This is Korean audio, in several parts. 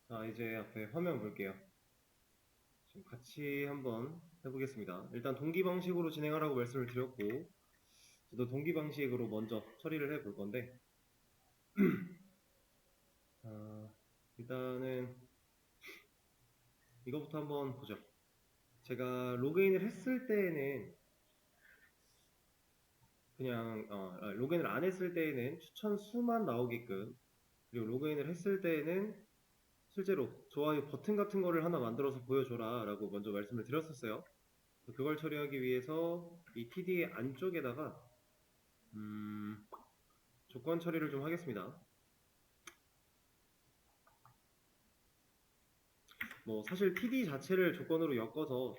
자, 이제 앞에 화면 볼게요. 지금 같이 한번 해보겠습니다. 일단 동기 방식으로 진행하라고 말씀을 드렸고, 저도 동기 방식으로 먼저 처리를 해볼 건데, 아, 일단은 이거부터 한번 보죠. 제가 로그인을 했을 때에는 그냥 로그인을 안 했을 때에는 추천 수만 나오게끔, 그리고 로그인을 했을 때에는 실제로 좋아요 버튼 같은 거를 하나 만들어서 보여줘라 라고 먼저 말씀을 드렸었어요. 그걸 처리하기 위해서 이 TD 안쪽에다가 조건 처리를 좀 하겠습니다. 뭐 사실 TD 자체를 조건으로 엮어서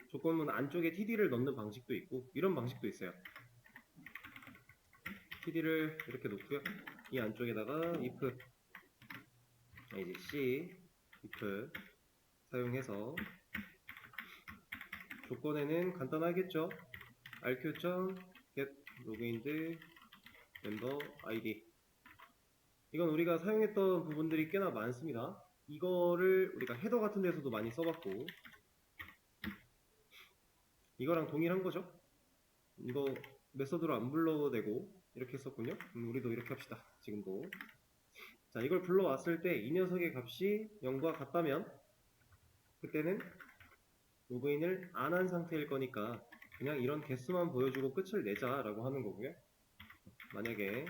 조건문 안쪽에 TD를 넣는 방식도 있고 이런 방식도 있어요. TD를 이렇게 놓고요. 이 안쪽에다가 if 이제 C if 사용해서 조건에는 간단하겠죠. rq.get logined member id 이건 우리가 사용했던 부분들이 꽤나 많습니다. 이거를 우리가 헤더 같은 데서도 많이 써봤고 이거랑 동일한 거죠. 이거 메서드로 안 불러도 되고 이렇게 했었군요. 우리도 이렇게 합시다. 지금도. 자, 이걸 불러왔을 때 이 녀석의 값이 0과 같다면 그때는 로그인을 안 한 상태일 거니까 그냥 이런 개수만 보여주고 끝을 내자라고 하는 거고요. 만약에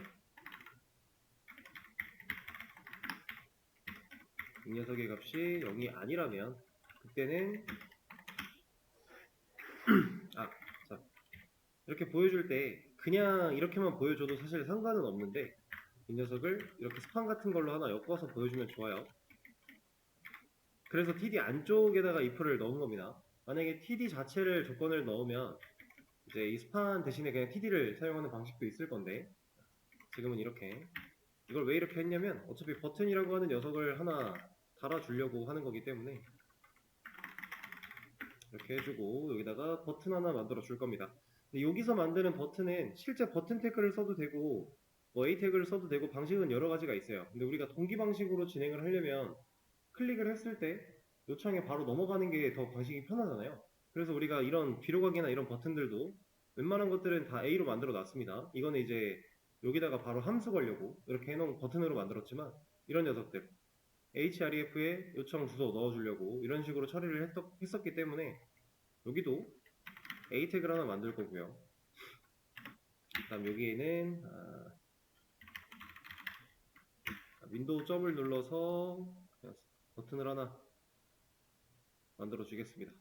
이 녀석의 값이 0이 아니라면 그때는 자, 이렇게 보여줄 때 그냥 이렇게만 보여줘도 사실 상관은 없는데 이 녀석을 이렇게 스판 같은 걸로 하나 엮어서 보여주면 좋아요. 그래서 TD 안쪽에다가 if를 넣은 겁니다. 만약에 TD 자체를 조건을 넣으면 이제 이 스판 대신에 그냥 TD를 사용하는 방식도 있을 건데 지금은 이렇게 이걸 왜 이렇게 했냐면 어차피 버튼이라고 하는 녀석을 하나 달아주려고 하는 거기 때문에 이렇게 해주고 여기다가 버튼 하나 만들어 줄 겁니다. 근데 여기서 만드는 버튼은 실제 버튼 태그를 써도 되고 뭐 A 태그를 써도 되고 방식은 여러 가지가 있어요. 근데 우리가 동기 방식으로 진행을 하려면 클릭을 했을 때 요청에 바로 넘어가는 게 더 방식이 편하잖아요. 그래서 우리가 이런 뒤로 가기나 이런 버튼들도 웬만한 것들은 다 A로 만들어 놨습니다. 이거는 이제 여기다가 바로 함수 걸려고 이렇게 해놓은 버튼으로 만들었지만 이런 녀석들 href에 요청 주소 넣어주려고 이런 식으로 처리를 했었기 때문에 여기도 A 태그를 하나 만들 거고요. 그 다음 여기에는 윈도우 점을 눌러서 버튼을 하나 만들어 주겠습니다.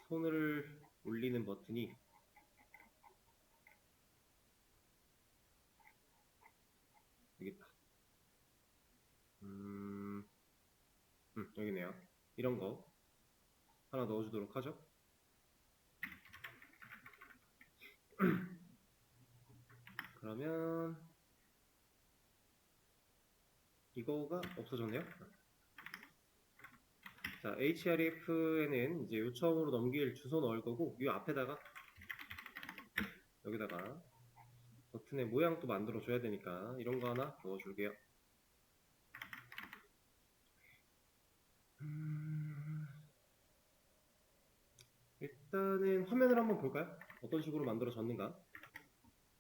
손을 올리는 버튼이 여기 있다. 여기 있네요. 이런 거 하나 넣어주도록 하죠. 그러면 이거가 없어졌네요. 자, href에는 이제 요청으로 넘길 주소 넣을 거고 이 앞에다가 여기다가 버튼의 모양도 만들어 줘야 되니까 이런 거 하나 넣어 줄게요. 일단은 화면을 한번 볼까요? 어떤 식으로 만들어졌는가?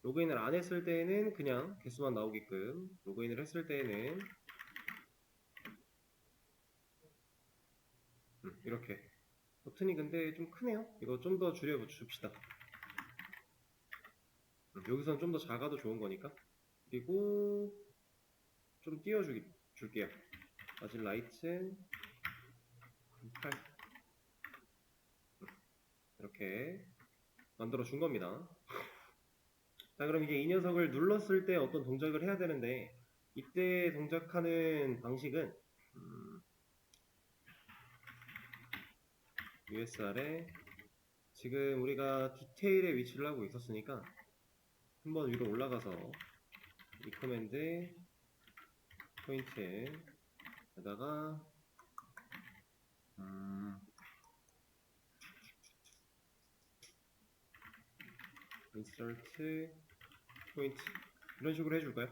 로그인을 안 했을 때에는 그냥 개수만 나오게끔, 로그인을 했을 때에는 이렇게. 버튼이 근데 좀 크네요. 이거 좀 더 줄여 줍시다. 여기서는 좀 더 작아도 좋은 거니까. 그리고 좀 줄게요. 마진 라이트 8 이렇게 만들어 준 겁니다. 자, 그럼 이제 이 녀석을 눌렀을 때 어떤 동작을 해야 되는데 이때 동작하는 방식은 USR에 지금 우리가 디테일에 위치를 하고 있었으니까 한번 위로 올라가서 이 커맨드 포인트에다가 insert 포인트 이런 식으로 해줄까요?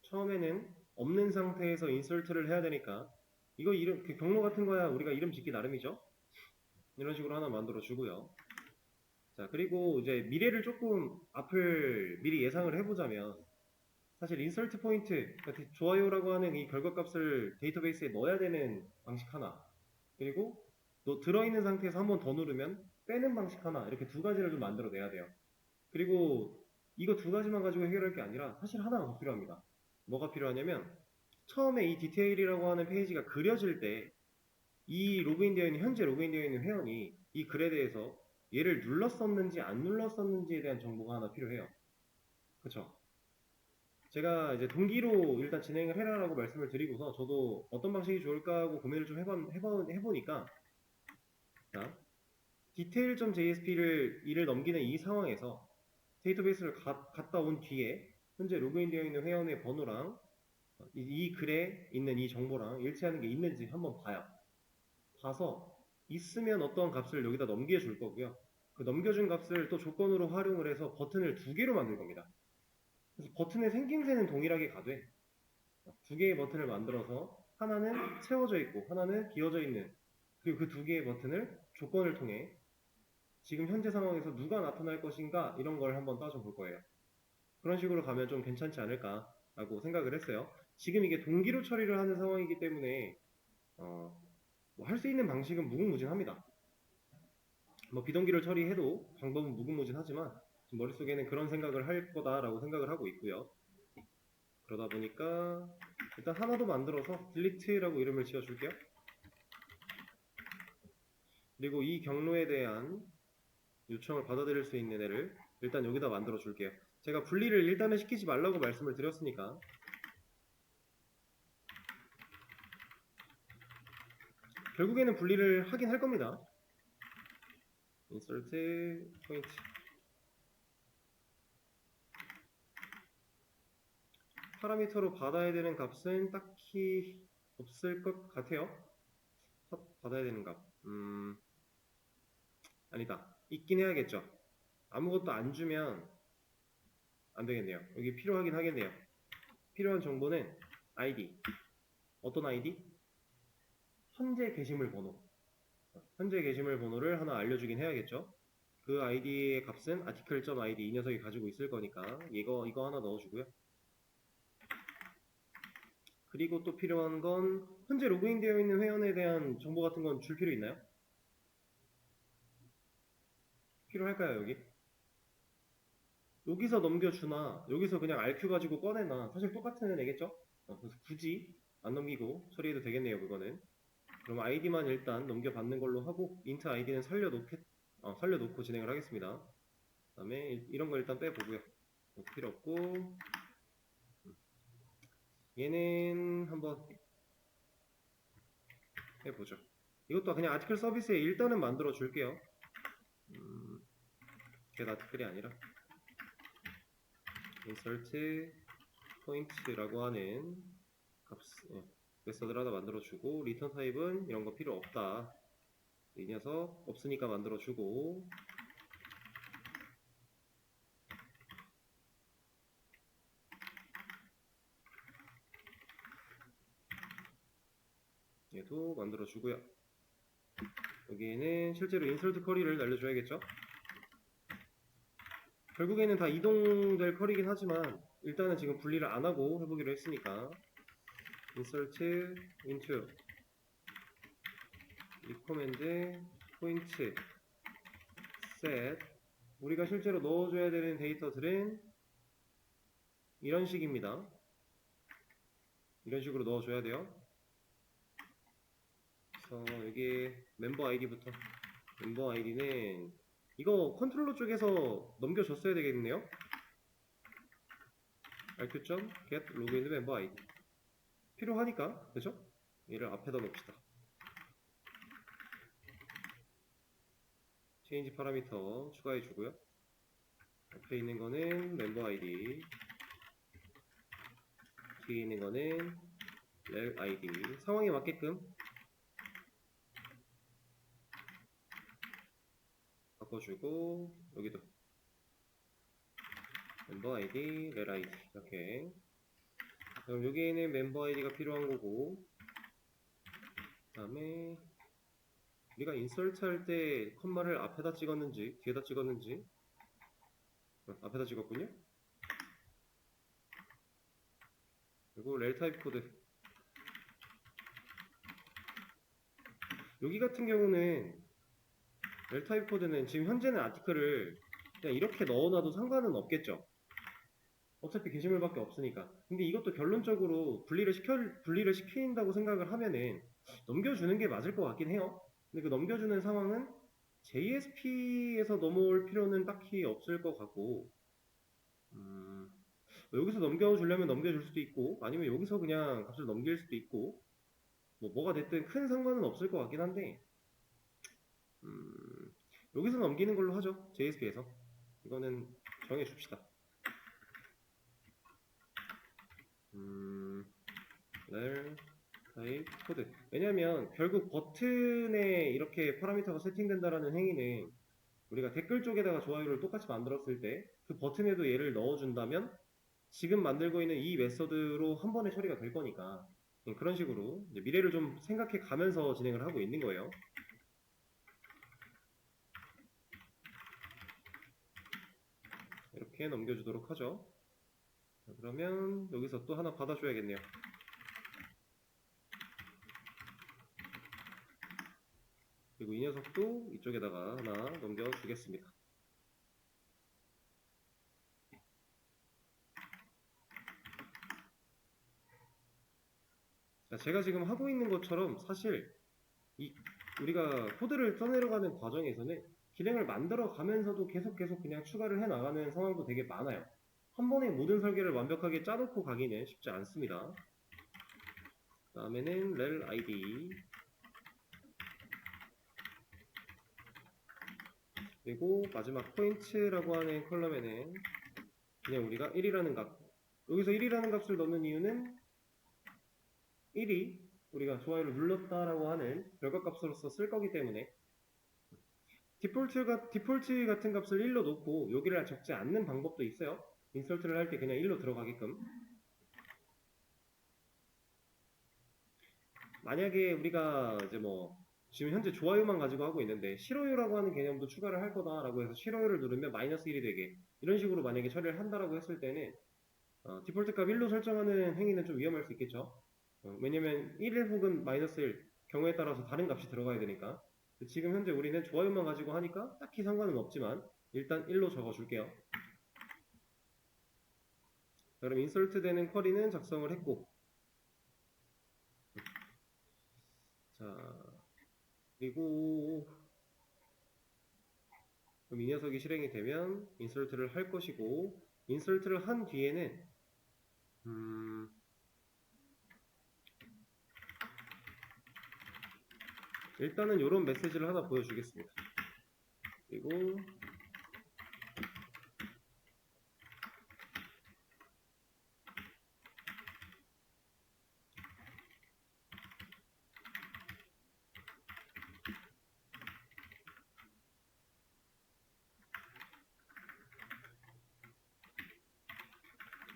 처음에는 없는 상태에서 인설트를 해야 되니까 이거 이름 그 경로 같은 거야 우리가 이름 짓기 나름이죠. 이런 식으로 하나 만들어 주고요. 자, 그리고 이제 미래를 조금 앞을 미리 예상을 해보자면 사실 인설트 포인트, 그러니까 좋아요라고 하는 이 결과값을 데이터베이스에 넣어야 되는 방식 하나, 그리고 또 들어있는 상태에서 한 번 더 누르면 빼는 방식 하나, 이렇게 두 가지를 좀 만들어내야 돼요. 그리고 이거 두 가지만 가지고 해결할 게 아니라 사실 하나가 더 필요합니다. 뭐가 필요하냐면 처음에 이 디테일이라고 하는 페이지가 그려질 때 이 로그인되어 있는 현재 로그인되어 있는 회원이 이 글에 대해서 얘를 눌렀었는지 안 눌렀었는지에 대한 정보가 하나 필요해요. 그쵸? 제가 이제 동기로 일단 진행을 해라라고 말씀을 드리고서 저도 어떤 방식이 좋을까 하고 고민을 좀 해보니까 자, detail.jsp를 이를 넘기는 이 상황에서 데이터베이스를 갔다 온 뒤에 현재 로그인되어 있는 회원의 번호랑 이 글에 있는 이 정보랑 일치하는 게 있는지 한번 봐요. 봐서 있으면 어떤 값을 여기다 넘겨줄 거고요. 그 넘겨준 값을 또 조건으로 활용을 해서 버튼을 두 개로 만들 겁니다. 그래서 버튼의 생김새는 동일하게 가되 두 개의 버튼을 만들어서 하나는 채워져 있고 하나는 비어져 있는 그리고 그 두 개의 버튼을 조건을 통해 지금 현재 상황에서 누가 나타날 것인가 이런 걸 한번 따져볼 거예요. 그런 식으로 가면 좀 괜찮지 않을까라고 생각을 했어요. 지금 이게 동기로 처리를 하는 상황이기 때문에 뭐 할 수 있는 방식은 무궁무진합니다. 뭐 비동기를 처리해도 방법은 무궁무진하지만 머릿속에는 그런 생각을 할 거다라고 생각을 하고 있고요. 그러다 보니까 일단 하나 더 만들어서 delete라고 이름을 지어줄게요. 그리고 이 경로에 대한 요청을 받아들일 수 있는 애를 일단 여기다 만들어 줄게요. 제가 분리를 일단은 시키지 말라고 말씀을 드렸으니까 결국에는 분리를 하긴 할 겁니다. insert point 파라미터로 받아야 되는 값은 딱히 없을 것 같아요. 받아야 되는 값 아니다. 있긴 해야겠죠. 아무것도 안 주면 안 되겠네요. 여기 필요하긴 하겠네요. 필요한 정보는 ID. 어떤 ID? 현재 게시물 번호. 현재 게시물 번호를 하나 알려주긴 해야겠죠. 그 ID의 값은 article.id 이 녀석이 가지고 있을 거니까 이거 하나 넣어주고요. 그리고 또 필요한 건 현재 로그인 되어 있는 회원에 대한 정보 같은 건 줄 필요 있나요? 필요할까요 여기? 여기서 넘겨주나 여기서 그냥 RQ 가지고 꺼내나 사실 똑같은 애겠죠? 그래서 굳이 안 넘기고 처리해도 되겠네요 그거는. 그럼 아이디만 일단 넘겨받는 걸로 하고 int 아이디는 살려놓고 진행을 하겠습니다. 그 다음에 이런 거 일단 빼보고요. 필요 없고 얘는 한번 해보죠. 이것도 그냥 아티클 서비스에 일단은 만들어 줄게요. get 아티클이 아니라 insert point라고 하는 메서드를 하나 만들어주고 리턴 타입은 이런 거 필요 없다. 이 녀석 없으니까 만들어주고 얘도 만들어주고요. 여기에는 실제로 인설트 쿼리를 날려줘야겠죠. 결국에는 다 이동될 쿼리긴 하지만 일단은 지금 분리를 안하고 해보기로 했으니까 insert into recommend point set 우리가 실제로 넣어줘야 되는 데이터들은 이런 식입니다. 이런 식으로 넣어줘야 돼요. 그래서 여기 멤버 아이디부터 멤버 아이디는 이거 컨트롤러 쪽에서 넘겨줬어야 되겠네요. rq.get login 멤버 아이디 필요하니까 그죠? 얘를 앞에다 놓읍시다. 체인지 파라미터 추가해 주고요. 앞에 있는 거는 멤버 아이디 뒤에 있는 거는 rel 아이디 상황에 맞게끔 바꿔주고 여기도 멤버 아이디, rel 아이디 이렇게 그럼 여기에는 멤버 아이디가 필요한 거고, 그 다음에 우리가 인서트 할 때 컴마를 앞에다 찍었는지 뒤에다 찍었는지, 앞에다 찍었군요. 그리고 렐 타입 코드, 여기 같은 경우는 렐 타입 코드는 지금 현재는 아티클을 그냥 이렇게 넣어놔도 상관은 없겠죠. 어차피 게시물밖에 없으니까. 근데 이것도 결론적으로 분리를 시킨다고 생각을 하면은 넘겨주는 게 맞을 것 같긴 해요. 근데 그 넘겨주는 상황은 JSP에서 넘어올 필요는 딱히 없을 것 같고, 여기서 넘겨주려면 넘겨줄 수도 있고, 아니면 여기서 그냥 값을 넘길 수도 있고, 뭐가 됐든 큰 상관은 없을 것 같긴 한데, 여기서 넘기는 걸로 하죠. JSP에서. 이거는 정해줍시다. 렐 타입 코드. 왜냐면 결국 버튼에 이렇게 파라미터가 세팅된다라는 행위는 우리가 댓글 쪽에다가 좋아요를 똑같이 만들었을 때 그 버튼에도 얘를 넣어준다면 지금 만들고 있는 이 메서드로 한 번에 처리가 될 거니까 그런 식으로 이제 미래를 좀 생각해 가면서 진행을 하고 있는 거예요. 이렇게 넘겨주도록 하죠. 자, 그러면 여기서 또 하나 받아줘야겠네요. 그리고 이 녀석도 이쪽에다가 하나 넘겨주겠습니다. 자, 제가 지금 하고 있는 것처럼 사실 우리가 코드를 써내려가는 과정에서는 기능을 만들어 가면서도 계속 그냥 추가를 해 나가는 상황도 되게 많아요. 한 번에 모든 설계를 완벽하게 짜놓고 가기는 쉽지 않습니다. 그 다음에는 렐 id, 그리고 마지막 포인트라고 하는 컬럼에는 그냥 우리가 1이라는 값, 여기서 1이라는 값을 넣는 이유는 1이 우리가 좋아요를 눌렀다라고 하는 결과값으로서 쓸 거기 때문에 디폴트 같은 값을 1로 놓고 여기를 적지 않는 방법도 있어요. 인설트를 할 때 그냥 1로 들어가게끔. 만약에 우리가 이제 지금 현재 좋아요만 가지고 하고 있는데 싫어요라고 하는 개념도 추가를 할 거다라고 해서 싫어요를 누르면 마이너스 1이 되게 이런 식으로 만약에 처리를 한다라고 했을 때는 디폴트 값 1로 설정하는 행위는 좀 위험할 수 있겠죠. 왜냐면 1 혹은 마이너스 1 경우에 따라서 다른 값이 들어가야 되니까. 지금 현재 우리는 좋아요만 가지고 하니까 딱히 상관은 없지만 일단 1로 적어줄게요. 그럼 인설트 되는 쿼리는 작성을 했고, 자 그리고 그럼 이 녀석이 실행이 되면 인설트를 할 것이고, 인설트를 한 뒤에는 일단은 이런 메시지를 하나 보여주겠습니다. 그리고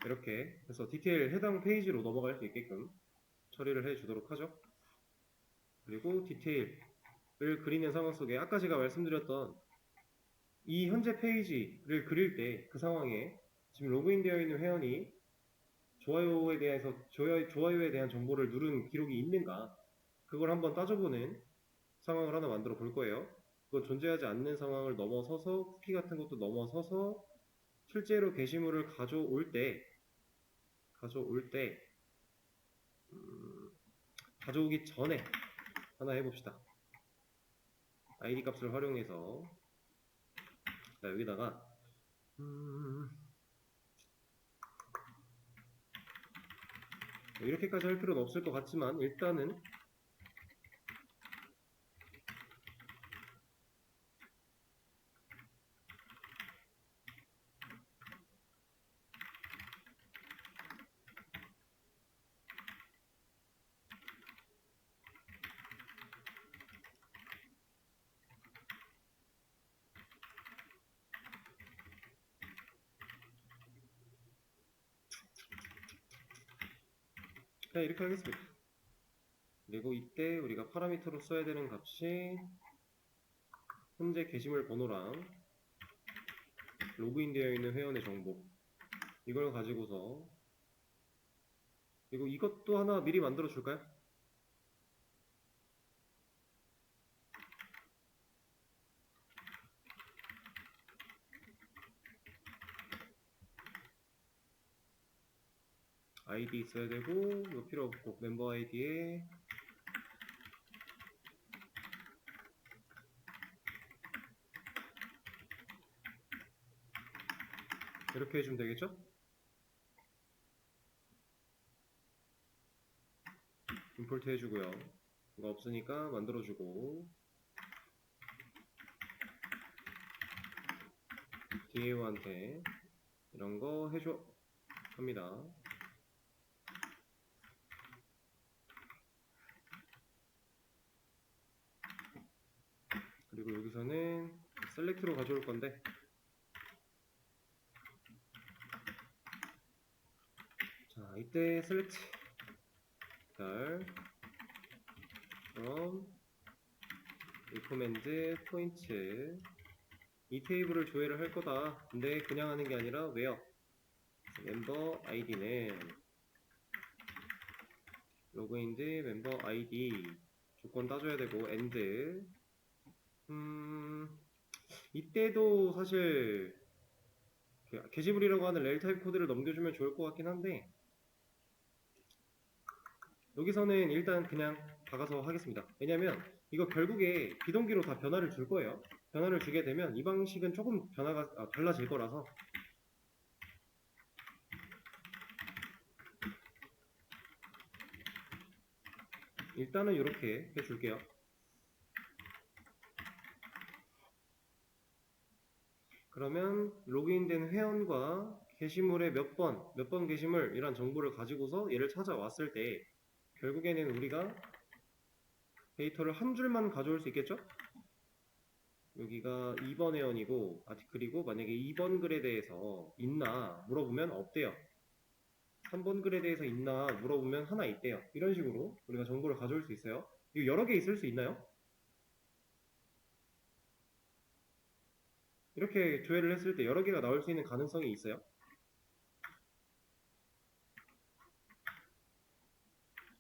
이렇게 해서 디테일 해당 페이지로 넘어갈 수 있게끔 처리를 해주도록 하죠. 그리고 디테일을 그리는 상황 속에 아까 제가 말씀드렸던 이 현재 페이지를 그릴 때 그 상황에 지금 로그인 되어 있는 회원이 좋아요에 대한 정보를 누른 기록이 있는가, 그걸 한번 따져보는 상황을 하나 만들어 볼 거예요. 그거 존재하지 않는 상황을 넘어서서 쿠키 같은 것도 넘어서서 실제로 게시물을 가져올 때 가져오기 전에 하나 해봅시다. id 값을 활용해서 자, 여기다가 이렇게까지 할 필요는 없을 것 같지만 일단은 그냥 이렇게 하겠습니다. 그리고 이때 우리가 파라미터로 써야 되는 값이 현재 게시물 번호랑 로그인 되어 있는 회원의 정보, 이걸 가지고서, 그리고 이것도 하나 미리 만들어 줄까요? 아이디 있어야 되고, 이거 필요 없고, 멤버 아이디에 이렇게 해주면 되겠죠? 임포트 해주고요. 이거 없으니까 만들어주고, DAO한테 이런 거 해줘 합니다. 그리고 여기서는 셀렉트로 가져올 건데, 자, 이때 셀렉트 from recommend 포인트, 이 테이블을 조회를 할 거다. 근데 그냥 하는 게 아니라 where 멤버 아이디는 로그인드 멤버 아이디 조건 따줘야 되고 and 이때도 사실 게시물이라고 하는 렐 타입 코드를 넘겨주면 좋을 것 같긴 한데, 여기서는 일단 그냥 박아서 하겠습니다. 왜냐면 이거 결국에 비동기로 다 변화를 줄 거예요. 변화를 주게 되면 이 방식은 조금 변화가 달라질 거라서 일단은 이렇게 해줄게요. 그러면 로그인된 회원과 게시물의 몇 번 게시물 이런 정보를 가지고서 얘를 찾아왔을 때 결국에는 우리가 데이터를 한 줄만 가져올 수 있겠죠? 여기가 2번 회원이고 아티클이고, 만약에 2번 글에 대해서 있나 물어보면 없대요. 3번 글에 대해서 있나 물어보면 하나 있대요. 이런 식으로 우리가 정보를 가져올 수 있어요. 이거 여러 개 있을 수 있나요? 이렇게 조회를 했을 때 여러 개가 나올 수 있는 가능성이 있어요.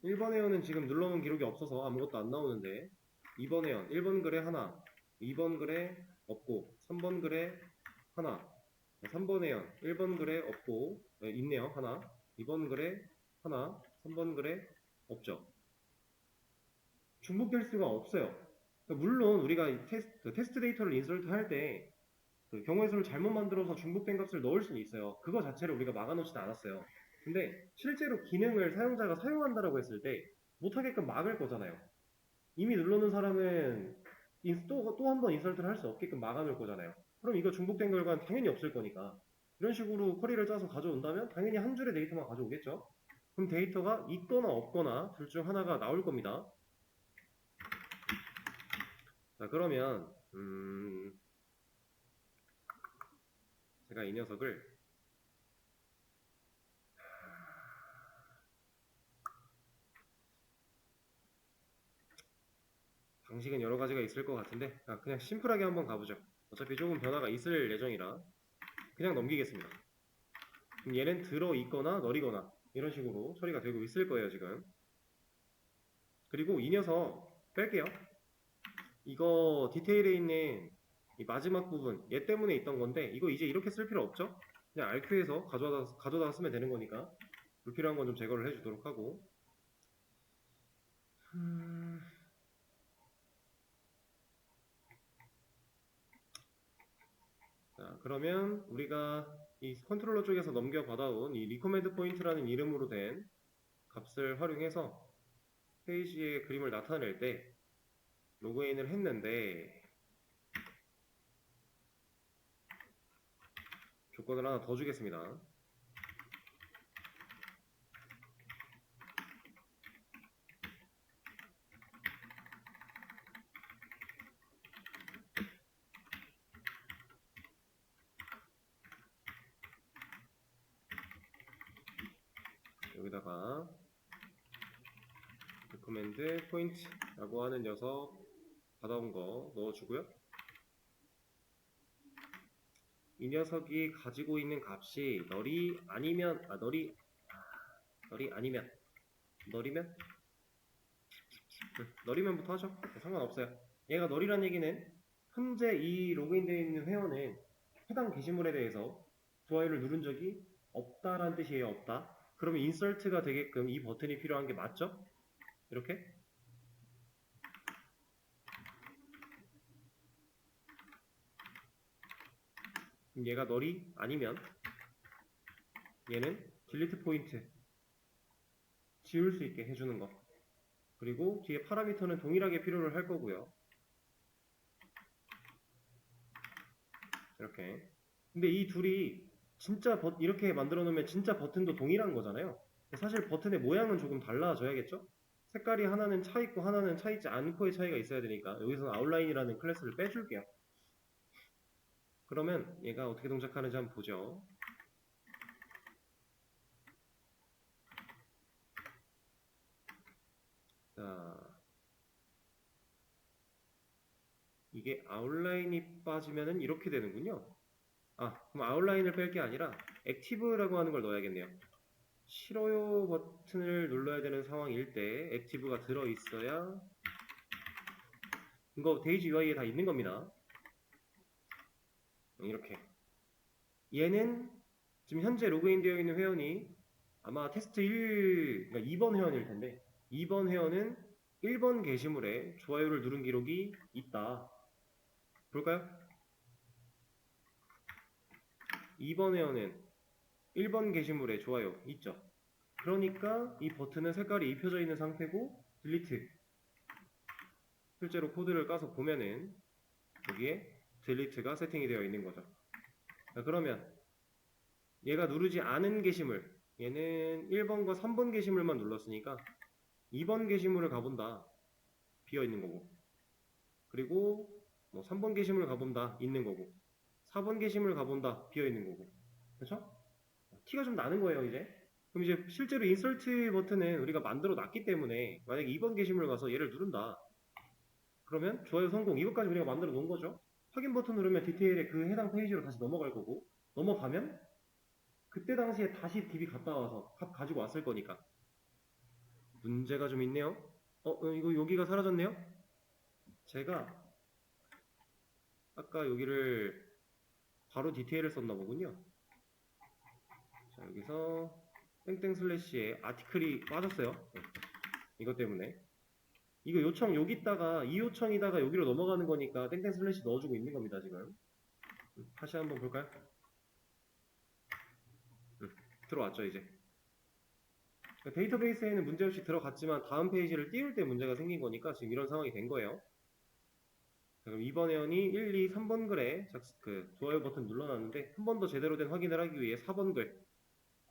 1번 회원은 지금 눌러놓은 기록이 없어서 아무것도 안 나오는데, 2번 회원 1번 글에 하나, 2번 글에 없고, 3번 글에 하나, 3번 회원 1번 글에 없고, 있네요. 하나, 2번 글에 하나, 3번 글에 없죠. 중복될 수가 없어요. 물론 우리가 이 테스트 데이터를 인서트 할 때 경우의 수를 잘못 만들어서 중복된 값을 넣을 수는 있어요. 그거 자체를 우리가 막아놓지는 않았어요. 근데 실제로 기능을 사용자가 사용한다라고 했을 때 못하게끔 막을 거잖아요. 이미 눌러놓은 사람은 또 한 번 인설트를 할 수 없게끔 막아놓을 거잖아요. 그럼 이거 중복된 결과는 당연히 없을 거니까 이런 식으로 쿼리를 짜서 가져온다면 당연히 한 줄의 데이터만 가져오겠죠. 그럼 데이터가 있거나 없거나 둘 중 하나가 나올 겁니다. 자, 그러면 제가 이 녀석을 방식은 여러 가지가 있을 것 같은데 그냥 심플하게 한번 가보죠. 어차피 조금 변화가 있을 예정이라 그냥 넘기겠습니다. 그럼 얘는 들어있거나 널이거나 이런 식으로 처리가 되고 있을 거예요 지금. 그리고 이 녀석 뺄게요. 이거 디테일에 있는 이 마지막 부분 얘 때문에 있던 건데 이거 이제 이렇게 쓸 필요 없죠? 그냥 RQ에서 가져다가 쓰면 되는 거니까 불필요한 건 좀 제거를 해주도록 하고, 자, 그러면 우리가 이 컨트롤러 쪽에서 넘겨받아온 이 리코멘드 포인트라는 이름으로 된 값을 활용해서 페이지에 그림을 나타낼 때 로그인을 했는데 조건을 하나 더 주겠습니다. 여기다가 커맨드 포인트라고 하는 녀석 받아온 거 넣어주고요. 이 녀석이 가지고 있는 값이 널이 아니면 널이면부터 하죠. 상관없어요. 얘가 널이란 얘기는 현재 이 로그인되어 있는 회원은 해당 게시물에 대해서 좋아요를 누른 적이 없다라는 뜻이에요. 없다. 그러면 인설트가 되게끔 이 버튼이 필요한 게 맞죠? 이렇게 그럼 얘가 널이 아니면 얘는 딜리트 포인트 지울 수 있게 해주는 거. 그리고 뒤에 파라미터는 동일하게 필요를 할 거고요. 이렇게. 근데 이 둘이 진짜 이렇게 만들어 놓으면 진짜 버튼도 동일한 거잖아요. 사실 버튼의 모양은 조금 달라져야겠죠? 색깔이 하나는 차 있고 하나는 차 있지 않고의 차이가 있어야 되니까 여기서는 아웃라인이라는 클래스를 빼줄게요. 그러면 얘가 어떻게 동작하는지 한번 보죠. 자, 이게 아웃라인이 빠지면은 이렇게 되는군요. 그럼 아웃라인을 뺄 게 아니라 액티브라고 하는 걸 넣어야겠네요. 싫어요 버튼을 눌러야 되는 상황일 때 액티브가 들어있어야 이거 데이지 UI에 다 있는 겁니다. 이렇게 얘는 지금 현재 로그인 되어 있는 회원이 아마 테스트 그러니까 2번 회원일 텐데 2번 회원은 1번 게시물에 좋아요를 누른 기록이 있다. 볼까요? 2번 회원은 1번 게시물에 좋아요 있죠. 그러니까 이 버튼은 색깔이 입혀져 있는 상태고 딜리트 실제로 코드를 까서 보면은 여기에 딜리트가 세팅이 되어 있는 거죠. 자, 그러면 얘가 누르지 않은 게시물 얘는 1번과 3번 게시물만 눌렀으니까 2번 게시물을 가본다 비어 있는 거고 그리고 뭐 3번 게시물 가본다 있는 거고 4번 게시물 가본다 비어 있는 거고 그렇죠? 티가 좀 나는 거예요 이제. 그럼 이제 실제로 인설트 버튼은 우리가 만들어 놨기 때문에 만약에 2번 게시물 가서 얘를 누른다 그러면 좋아요 성공 이것까지 우리가 만들어 놓은 거죠. 확인 버튼 누르면 디테일에 그 해당 페이지로 다시 넘어갈 거고 넘어가면 그때 당시에 다시 DB 갔다 와서 값 가지고 왔을 거니까 문제가 좀 있네요. 이거 여기가 사라졌네요. 제가 아까 여기를 바로 디테일을 썼나 보군요. 자 여기서 땡땡 슬래시에 아티클이 빠졌어요. 이것 때문에 이거 요청 여기 있다가 이 요청이다가 여기로 넘어가는 거니까 땡땡 슬래시 넣어주고 있는 겁니다 지금. 다시 한번 볼까요? 들어왔죠 이제. 데이터베이스에는 문제없이 들어갔지만 다음 페이지를 띄울 때 문제가 생긴 거니까 지금 이런 상황이 된 거예요. 자, 그럼 이번 회원이 1, 2, 3번 글에 좋아요 버튼 눌러놨는데 한 번 더 제대로 된 확인을 하기 위해 4번 글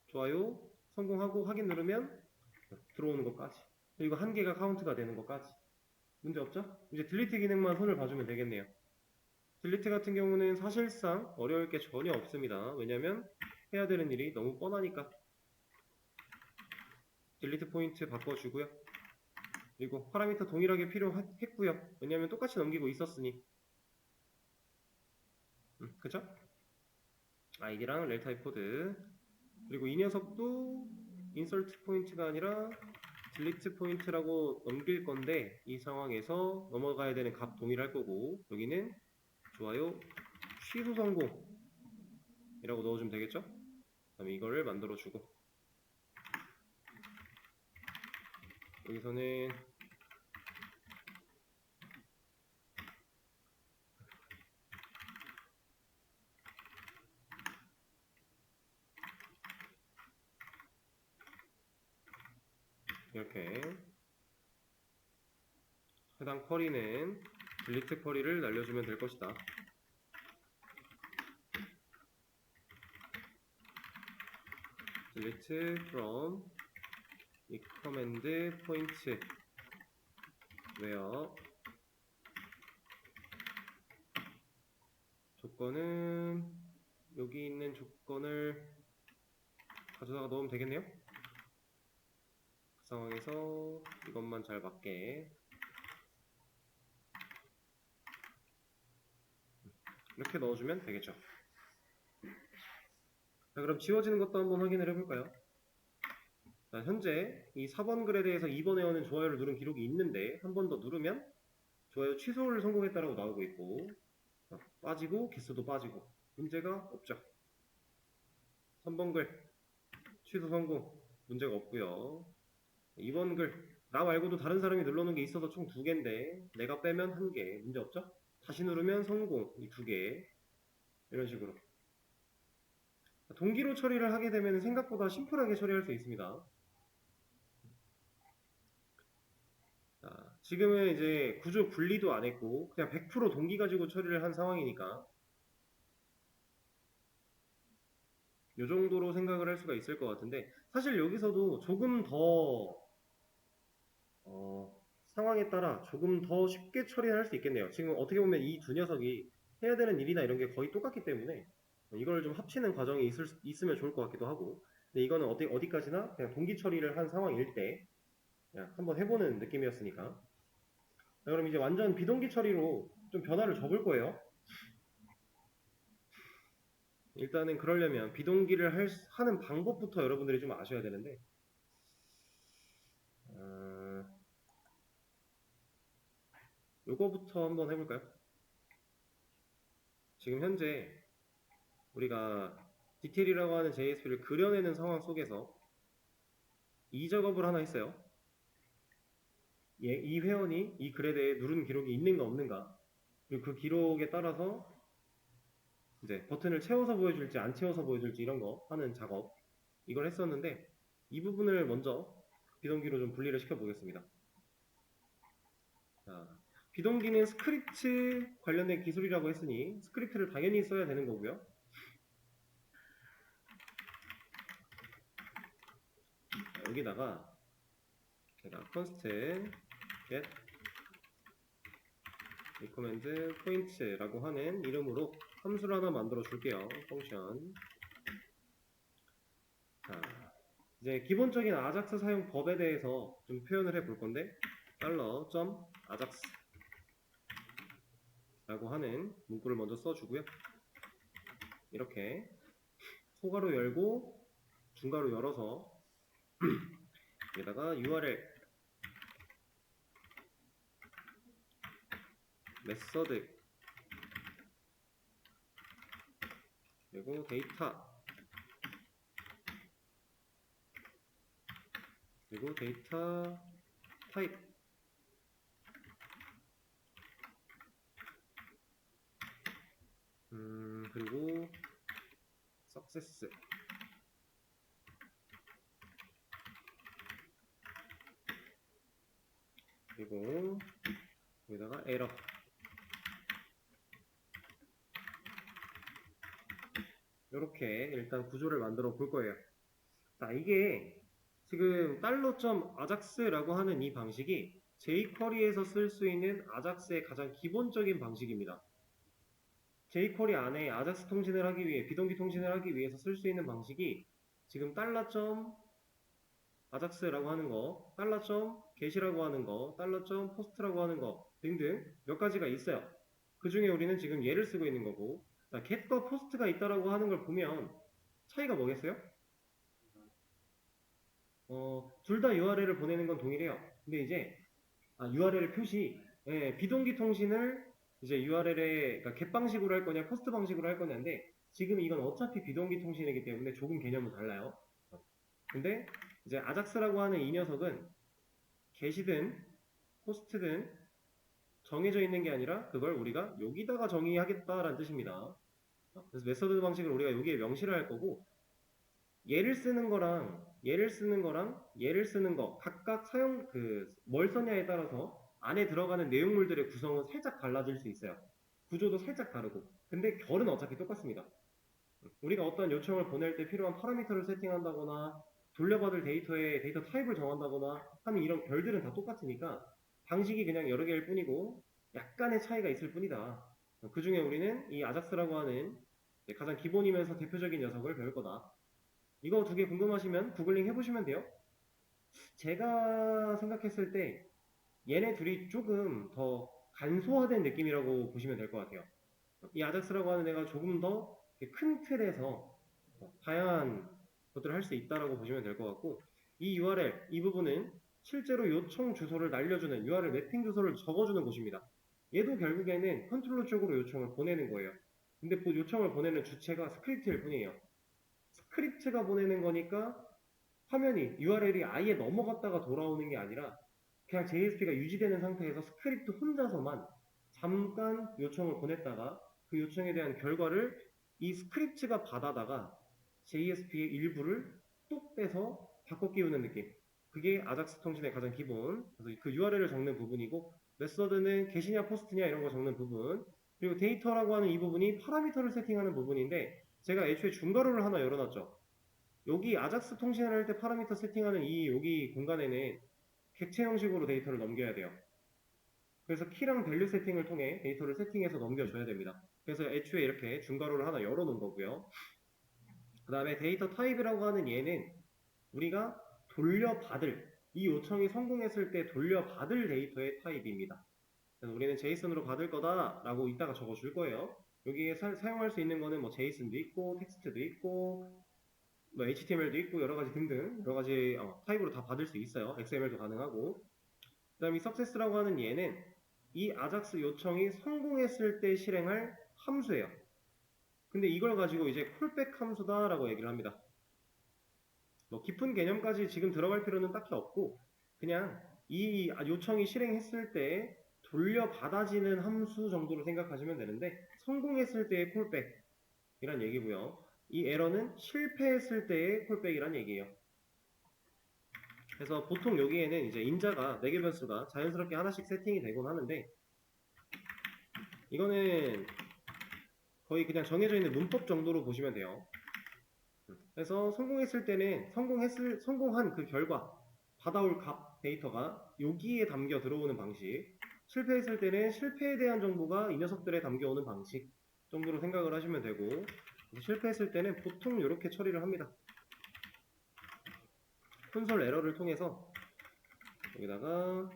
좋아요 성공하고 확인 누르면 들어오는 것까지 이거 한 개가 카운트가 되는 것까지 문제 없죠? 이제 딜리트 기능만 손을 봐주면 되겠네요. 딜리트 같은 경우는 사실상 어려울 게 전혀 없습니다. 왜냐면 해야 되는 일이 너무 뻔하니까. 딜리트 포인트 바꿔주고요. 그리고 파라미터 동일하게 필요했고요. 왜냐면 똑같이 넘기고 있었으니. 그쵸? 아이디랑 렐타입 코드. 그리고 이 녀석도 인설트 포인트가 아니라 딜리트 포인트라고 넘길 건데 이 상황에서 넘어가야 되는 값 동일할 거고 여기는 좋아요 취소 성공이라고 넣어주면 되겠죠? 그다음에 이거를 만들어주고 여기서는 이렇게 해당 쿼리는 딜리트 쿼리를 날려주면 될 것이다. delete from 이 커맨드 포인트 where 조건은 여기 있는 조건을 가져다가 넣으면 되겠네요. 상황에서 이것만 잘 맞게 이렇게 넣어주면 되겠죠. 자, 그럼 지워지는 것도 한번 확인을 해볼까요? 자, 현재 이 4번 글에 대해서 2번 회원은 좋아요를 누른 기록이 있는데 한 번 더 누르면 좋아요 취소를 성공했다라고 나오고 있고 빠지고 개수도 빠지고 문제가 없죠. 3번 글 취소 성공 문제가 없고요. 2번 글 나 말고도 다른 사람이 눌러놓은 게 있어서 총 2개인데 내가 빼면 1개 문제 없죠? 다시 누르면 성공 이 2개 이런 식으로 동기로 처리를 하게 되면 생각보다 심플하게 처리할 수 있습니다. 자, 지금은 이제 구조 분리도 안 했고 그냥 100% 동기 가지고 처리를 한 상황이니까 이 정도로 생각을 할 수가 있을 것 같은데 사실 여기서도 조금 더 상황에 따라 조금 더 쉽게 처리할 수 있겠네요. 지금 어떻게 보면 이 두 녀석이 해야 되는 일이나 이런 게 거의 똑같기 때문에 이걸 좀 합치는 과정이 있으면 좋을 것 같기도 하고 근데 이거는 어디까지나 그냥 동기 처리를 한 상황일 때 그냥 한번 해보는 느낌이었으니까 자, 그럼 이제 완전 비동기 처리로 좀 변화를 줘볼 거예요. 일단은 그러려면 비동기를 하는 방법부터 여러분들이 좀 아셔야 되는데 요거부터 한번 해볼까요? 지금 현재 우리가 디테일이라고 하는 JSP를 그려내는 상황 속에서 이 작업을 하나 했어요. 이 회원이 이 글에 대해 누른 기록이 있는가 없는가 그리고 그 기록에 따라서 이제 버튼을 채워서 보여줄지 안 채워서 보여줄지 이런 거 하는 작업 이걸 했었는데 이 부분을 먼저 비동기로 좀 분리를 시켜 보겠습니다. 자, 비동기는 스크립트 관련된 기술이라고 했으니 스크립트를 당연히 써야 되는 거고요. 자, 여기다가 제가 const get recommend points라고 하는 이름으로 함수를 하나 만들어 줄게요. 펑션. 자, 이제 기본적인 아작스 사용 법에 대해서 좀 표현을 해 볼 건데 $.ajax 라고 하는 문구를 먼저 써주고요. 이렇게 소가로 열고 중가로 열어서 여기다가 URL 메서드 그리고 데이터 그리고 데이터 타입 그리고 success 그리고 여기다가 에러 이렇게 일단 구조를 만들어 볼 거예요. 자, 이게 지금 $.ajax라고 하는 이 방식이 jQuery에서 쓸 수 있는 아작스의 가장 기본적인 방식입니다. jQuery 안에 아작스 통신을 하기 위해 비동기 통신을 하기 위해서 쓸 수 있는 방식이 지금 $.ajax라고 하는 거, $.get이라고 하는 거, $.post라고 하는 거 등등 몇 가지가 있어요. 그 중에 우리는 지금 얘를 쓰고 있는 거고 자, get과 post가 있다라고 하는 걸 보면 차이가 뭐겠어요? 둘 다 URL을 보내는 건 동일해요. 근데 이제 URL 표시 비동기 통신을 이제 URL에 그러니까 get 방식으로 할 거냐 post 방식으로 할 거냐인데 지금 이건 어차피 비동기 통신이기 때문에 조금 개념은 달라요. 근데 이제 아작스라고 하는 이 녀석은 get이든 post든 정해져 있는 게 아니라 그걸 우리가 여기다가 정의하겠다라는 뜻입니다. 그래서 메서드 방식을 우리가 여기에 명시를 할 거고 얘를 쓰는 거랑 얘를 쓰는 거 각각 뭘 썼냐에 따라서 안에 들어가는 내용물들의 구성은 살짝 달라질 수 있어요. 구조도 살짝 다르고 근데 결은 어차피 똑같습니다. 우리가 어떤 요청을 보낼 때 필요한 파라미터를 세팅한다거나 돌려받을 데이터의 데이터 타입을 정한다거나 하는 이런 별들은 다 똑같으니까 방식이 그냥 여러 개일 뿐이고 약간의 차이가 있을 뿐이다. 그 중에 우리는 이 아작스라고 하는 가장 기본이면서 대표적인 녀석을 배울 거다. 이거 두 개 궁금하시면 구글링 해보시면 돼요. 제가 생각했을 때 얘네 둘이 조금 더 간소화된 느낌이라고 보시면 될 것 같아요. 이 아작스라고 하는 애가 조금 더 큰 틀에서 다양한 것들을 할 수 있다라고 보시면 될 것 같고, 이 URL 이 부분은 실제로 요청 주소를 날려주는 URL 매핑 주소를 적어주는 곳입니다. 얘도 결국에는 컨트롤러 쪽으로 요청을 보내는 거예요. 근데 그 요청을 보내는 주체가 스크립트일 뿐이에요. 스크립트가 보내는 거니까 화면이 URL이 아예 넘어갔다가 돌아오는 게 아니라 그냥 JSP가 유지되는 상태에서 스크립트 혼자서만 잠깐 요청을 보냈다가 그 요청에 대한 결과를 이 스크립트가 받아다가 JSP의 일부를 또 빼서 바꿔 끼우는 느낌. 그게 아작스 통신의 가장 기본. 그래서 그 URL을 적는 부분이고, 메서드는 게시냐 포스트냐 이런 거 적는 부분. 그리고 데이터라고 하는 이 부분이 파라미터를 세팅하는 부분인데, 제가 애초에 중괄호를 하나 열어놨죠. 여기 아작스 통신을 할 때 파라미터 세팅하는 이 여기 공간에는 객체 형식으로 데이터를 넘겨야 돼요. 그래서 키랑 밸류 세팅을 통해 데이터를 세팅해서 넘겨줘야 됩니다. 그래서 애초에 이렇게 중괄호를 하나 열어놓은 거고요. 그 다음에 데이터 타입이라고 하는 얘는 우리가 돌려받을, 이 요청이 성공했을 때 돌려받을 데이터의 타입입니다. 그래서 우리는 제이슨으로 받을 거다라고 이따가 적어줄 거예요. 여기에 사용할 수 있는 거는 뭐 제이슨도 있고 텍스트도 있고 뭐 HTML도 있고 여러 가지 등등 여러 가지 타입으로 다 받을 수 있어요. XML도 가능하고. 그 다음에 이 success라고 하는 얘는 이 아작스 요청이 성공했을 때 실행할 함수예요. 근데 이걸 가지고 이제 콜백 함수다라고 얘기를 합니다. 뭐 깊은 개념까지 지금 들어갈 필요는 딱히 없고 그냥 이 요청이 실행했을 때 돌려받아지는 함수 정도로 생각하시면 되는데, 성공했을 때의 콜백이란 얘기고요. 이 에러는 실패했을 때의 콜백이란 얘기예요. 그래서 보통 여기에는 이제 인자가 4개 변수가 자연스럽게 하나씩 세팅이 되곤 하는데, 이거는 거의 그냥 정해져 있는 문법 정도로 보시면 돼요. 그래서 성공했을 때는 성공한 그 결과 받아올 값 데이터가 여기에 담겨 들어오는 방식, 실패했을 때는 실패에 대한 정보가 이 녀석들에 담겨오는 방식 정도로 생각을 하시면 되고, 실패했을 때는 보통 이렇게 처리를 합니다. 콘솔 에러를 통해서 여기다가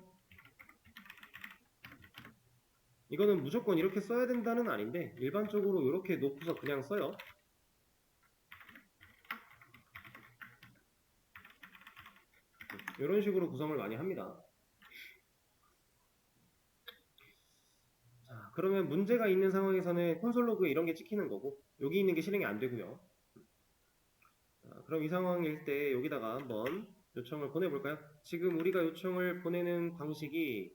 이거는 무조건 이렇게 써야 된다는 아닌데 일반적으로 이렇게 놓고서 그냥 써요. 이런 식으로 구성을 많이 합니다. 자, 그러면 문제가 있는 상황에서는 콘솔 로그에 이런 게 찍히는 거고 여기 있는 게 실행이 안 되고요. 자, 그럼 이 상황일 때 여기다가 한번 요청을 보내볼까요? 지금 우리가 요청을 보내는 방식이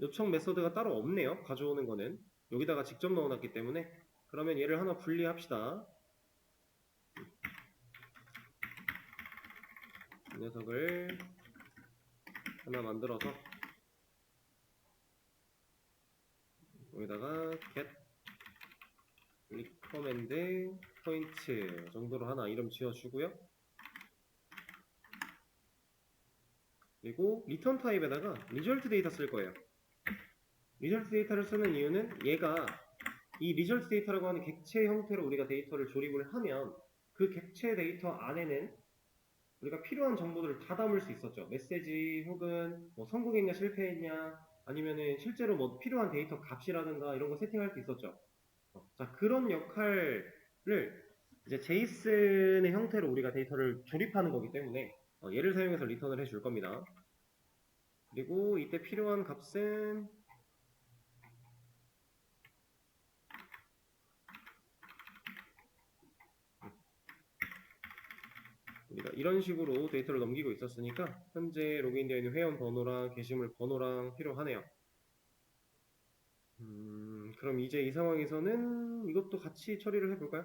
요청 메소드가 따로 없네요. 가져오는 거는 여기다가 직접 넣어놨기 때문에. 그러면 얘를 하나 분리합시다. 이 녀석을 하나 만들어서 여기다가 get recommend point 정도로 하나 이름 지어주고요. 그리고 return 타입에다가 result 데이터 쓸 거예요. result 데이터를 쓰는 이유는 얘가 이 result 데이터라고 하는 객체 형태로 우리가 데이터를 조립을 하면 그 객체 데이터 안에는 우리가 필요한 정보들을 다 담을 수 있었죠. 메시지 혹은 뭐 성공했냐 실패했냐 아니면은 실제로 뭐 필요한 데이터 값이라든가 이런 거 세팅할 수 있었죠. 자, 그런 역할을 이제 제이슨의 형태로 우리가 데이터를 조립하는 거기 때문에 얘를 사용해서 리턴을 해줄 겁니다. 그리고 이때 필요한 값은 우리가 이런 식으로 데이터를 넘기고 있었으니까 현재 로그인되어 있는 회원 번호랑 게시물 번호랑 필요하네요. 그럼 이제 이 상황에서는 이것도 같이 처리를 해볼까요?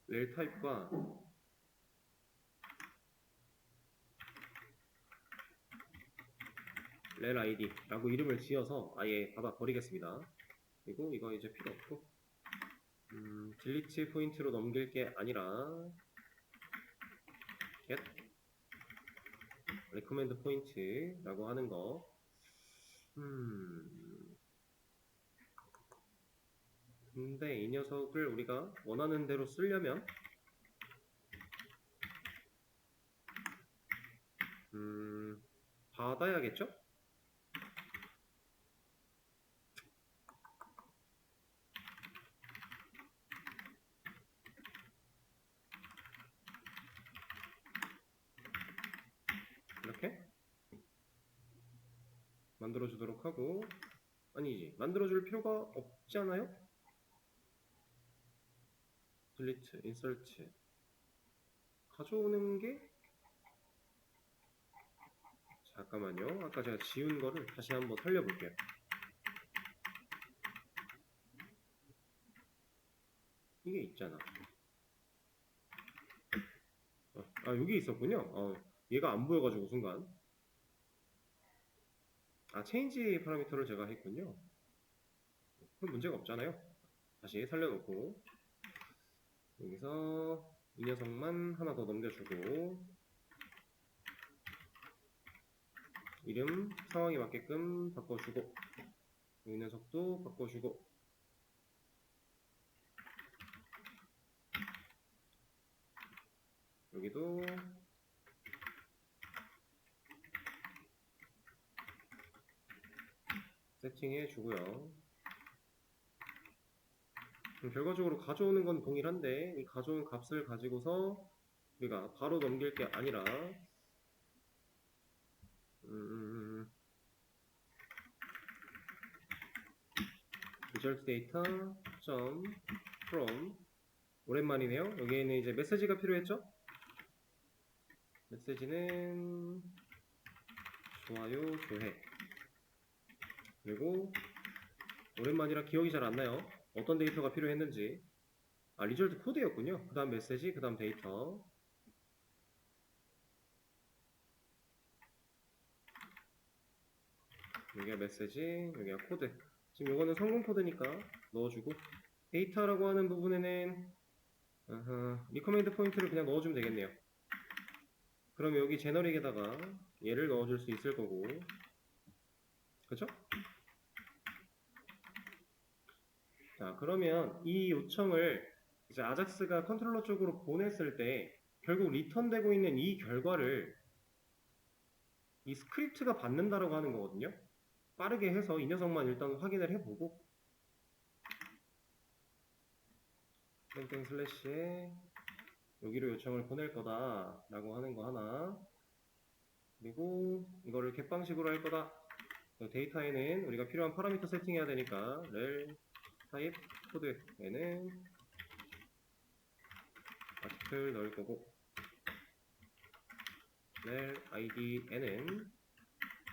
렐 타입과 렐 아이디라고 이름을 지어서 아예 받아 버리겠습니다. 그리고 이거 이제 필요 없고 딜리트 포인트로 넘길 게 아니라 get recommend point라고 하는 거. 근데 이 녀석을 우리가 원하는 대로 쓰려면 닫아야겠죠? 이렇게 만들어주도록 하고, 아니지, 만들어줄 필요가 없지 않아요? 딜리트, 인설트 가져오는 게, 잠깐만요. 아까 제가 지운 거를 다시 한번 살려볼게요. 이게 있잖아. 여기 있었군요. 얘가 안 보여가지고 순간. 체인지 파라미터를 제가 했군요. 그럼 문제가 없잖아요. 다시 살려놓고, 여기서 이 녀석만 하나 더 넘겨주고, 이름 상황에 맞게끔 바꿔주고, 이 녀석도 바꿔주고, 여기도 세팅해 주고요. 결과적으로 가져오는 건 동일한데, 이 가져온 값을 가지고서 우리가 바로 넘길 게 아니라, result data from 오랜만이네요. 여기에는 이제 메시지가 필요했죠? 메시지는 좋아요, 조회. 그리고 오랜만이라 기억이 잘 안 나요. 어떤 데이터가 필요했는지. 리절트 코드였군요. 그 다음 메시지, 그 다음 데이터. 여기가 메시지, 여기가 코드. 지금 이거는 성공 코드니까 넣어주고, 데이터라고 하는 부분에는 리커멘드 포인트를 그냥 넣어주면 되겠네요. 그럼 여기 제너릭에다가 얘를 넣어줄 수 있을 거고, 그쵸? 자, 그러면 이 요청을 이제 아작스가 컨트롤러 쪽으로 보냈을 때 결국 리턴되고 있는 이 결과를 이 스크립트가 받는다라고 하는 거거든요. 빠르게 해서 이 녀석만 일단 확인을 해보고 땡땡 슬래시에 여기로 요청을 보낼 거다 라고 하는 거 하나, 그리고 이거를 겟방식으로 할 거다. 데이터에는 우리가 필요한 파라미터 세팅해야 되니까 rel 타입 코드에는 아티클 넣을 거고, rel id에는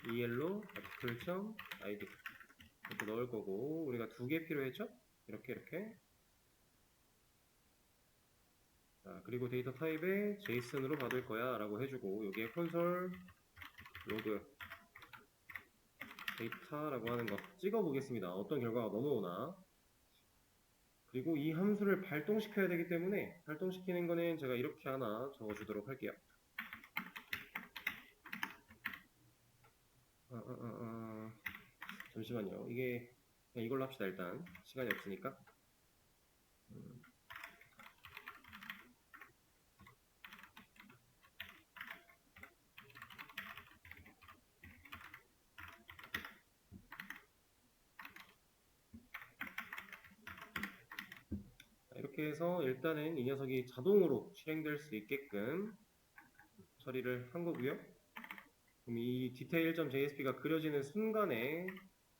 el로 article.id 이렇게 넣을 거고, 우리가 두 개 필요했죠? 이렇게. 자, 그리고 데이터 타입에 JSON으로 받을 거야 라고 해주고, 여기에 콘솔 로그 데이터라고 하는 거 찍어 보겠습니다. 어떤 결과가 넘어오나. 그리고 이 함수를 발동시켜야 되기 때문에 발동시키는 거는 제가 이렇게 하나 적어주도록 할게요. 잠시만요. 이게 그냥 이걸로 합시다. 일단 시간이 없으니까. 이렇게 해서 일단은 이 녀석이 자동으로 실행될 수 있게끔 처리를 한 거고요. 그럼 이 detail.jsp가 그려지는 순간에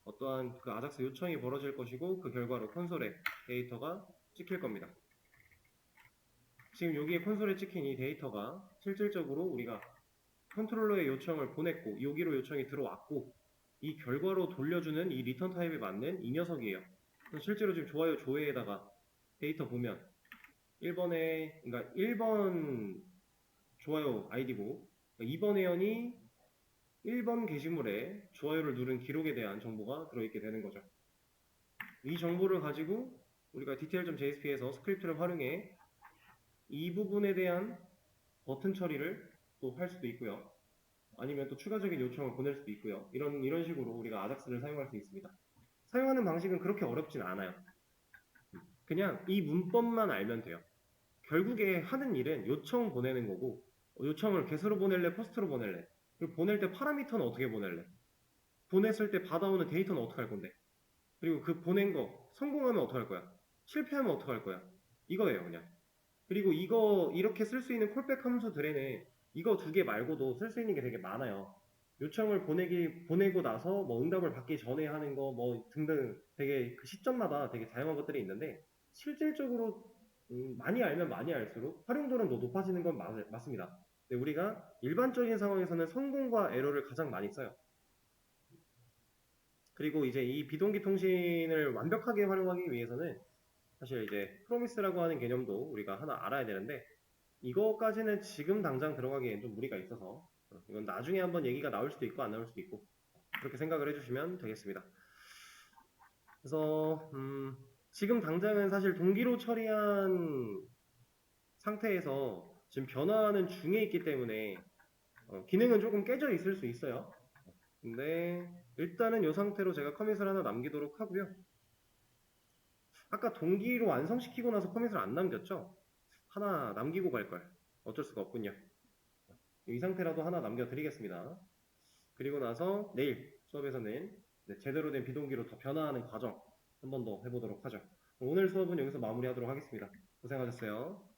어떠한 그 아작스 요청이 벌어질 것이고, 그 결과로 콘솔에 데이터가 찍힐 겁니다. 지금 여기에 콘솔에 찍힌 이 데이터가 실질적으로 우리가 컨트롤러의 요청을 보냈고, 여기로 요청이 들어왔고, 이 결과로 돌려주는 이 리턴 타입에 맞는 이 녀석이에요. 실제로 지금 좋아요 조회에다가 데이터 보면 1번에, 그러니까 1번 좋아요 아이디고, 2번 회원이 1번 게시물에 좋아요를 누른 기록에 대한 정보가 들어있게 되는 거죠. 이 정보를 가지고 우리가 detail.jsp에서 스크립트를 활용해 이 부분에 대한 버튼 처리를 또 할 수도 있고요. 아니면 또 추가적인 요청을 보낼 수도 있고요. 이런 식으로 우리가 아작스를 사용할 수 있습니다. 사용하는 방식은 그렇게 어렵진 않아요. 그냥 이 문법만 알면 돼요. 결국에 하는 일은 요청 보내는 거고, 요청을 get으로 보낼래, post로 보낼래, 그리고 보낼 때 파라미터는 어떻게 보낼래? 보냈을 때 받아오는 데이터는 어떻게 할 건데? 그리고 그 보낸 거 성공하면 어떻게 할 거야? 실패하면 어떻게 할 거야? 이거예요, 그냥. 그리고 이거 이렇게 쓸 수 있는 콜백 함수들에는 이거 두 개 말고도 쓸 수 있는 게 되게 많아요. 요청을 보내고 나서 뭐 응답을 받기 전에 하는 거 뭐 등등 되게 그 시점마다 되게 다양한 것들이 있는데 실질적으로 많이 알면 많이 알수록 활용도는 더 높아지는 건 맞습니다. 근데 우리가 일반적인 상황에서는 성공과 에러를 가장 많이 써요. 그리고 이제 이 비동기 통신을 완벽하게 활용하기 위해서는 사실 이제 프로미스라고 하는 개념도 우리가 하나 알아야 되는데 이거까지는 지금 당장 들어가기엔 좀 무리가 있어서 이건 나중에 한번 얘기가 나올 수도 있고 안 나올 수도 있고 그렇게 생각을 해주시면 되겠습니다. 그래서 지금 당장은 사실 동기로 처리한 상태에서 지금 변화하는 중에 있기 때문에 기능은 조금 깨져 있을 수 있어요. 근데 일단은 이 상태로 제가 커밋을 하나 남기도록 하고요. 아까 동기로 완성시키고 나서 커밋을 안 남겼죠? 하나 남기고 갈 걸. 어쩔 수가 없군요. 이 상태라도 하나 남겨드리겠습니다. 그리고 나서 내일 수업에서는 제대로 된 비동기로 더 변화하는 과정 한 번 더 해보도록 하죠. 오늘 수업은 여기서 마무리하도록 하겠습니다. 고생하셨어요.